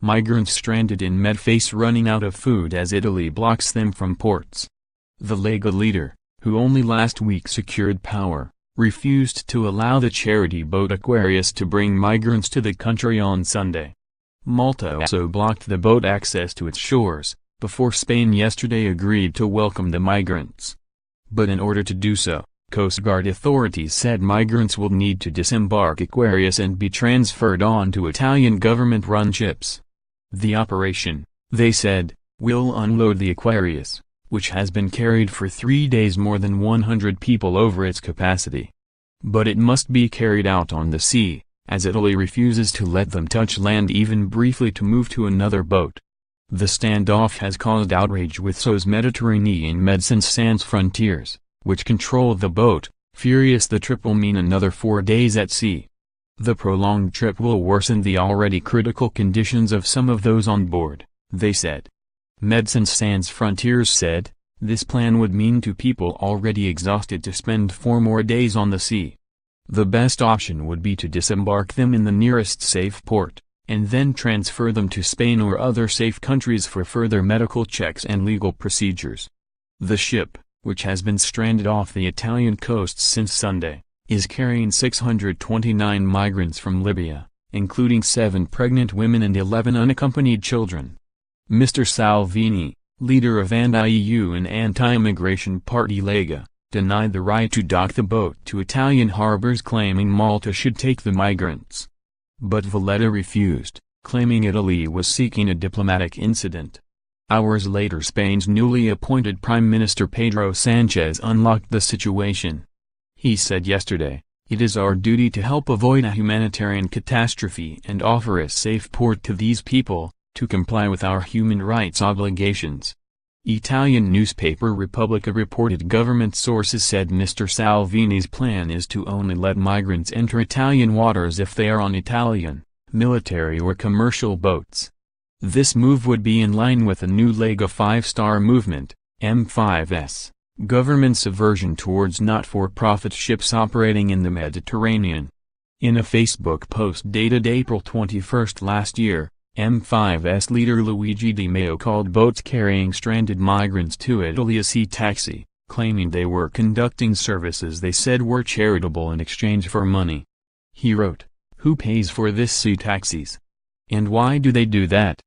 Migrants stranded in Med face running out of food as Italy blocks them from ports. The Lega leader, who only last week secured power, refused to allow the charity boat Aquarius to bring migrants to the country on Sunday. Malta also blocked the boat access to its shores, before Spain yesterday agreed to welcome the migrants. But in order to do so, coastguard authorities said migrants will need to disembark Aquarius and be transferred on to Italian government-run ships. The operation, they said, will unload the Aquarius, which has been carried for 3 days more than 100 people over its capacity. But it must be carried out on the sea, as Italy refuses to let them touch land even briefly to move to another boat. The standoff has caused outrage with SOS Mediterranean Médecins Sans Frontières, which control the boat, furious the trip will mean another 4 days at sea. The prolonged trip will worsen the already critical conditions of some of those on board, they said. Médecins Sans Frontières said, this plan would mean to people already exhausted to spend 4 more days on the sea. The best option would be to disembark them in the nearest safe port, and then transfer them to Spain or other safe countries for further medical checks and legal procedures. The ship, which has been stranded off the Italian coast since Sunday, is carrying 629 migrants from Libya, including 7 pregnant women and 11 unaccompanied children. Mr. Salvini, leader of anti-EU and anti-immigration party Lega, denied the right to dock the boat to Italian harbors, claiming Malta should take the migrants. But Valletta refused, claiming Italy was seeking a diplomatic incident. Hours later, Spain's newly appointed Prime Minister Pedro Sanchez unlocked the situation. He said yesterday, "It is our duty to help avoid a humanitarian catastrophe and offer a safe port to these people, to comply with our human rights obligations." Italian newspaper Repubblica reported government sources said Mr. Salvini's plan is to only let migrants enter Italian waters if they are on Italian, military or commercial boats. This move would be in line with the new Lega 5-star movement, M5S, government's aversion towards not-for-profit ships operating in the Mediterranean. In a Facebook post dated April 21 last year, M5S leader Luigi Di Maio called boats carrying stranded migrants to Italy a sea taxi, claiming they were conducting services they said were charitable in exchange for money. He wrote, "Who pays for this sea taxis? And why do they do that?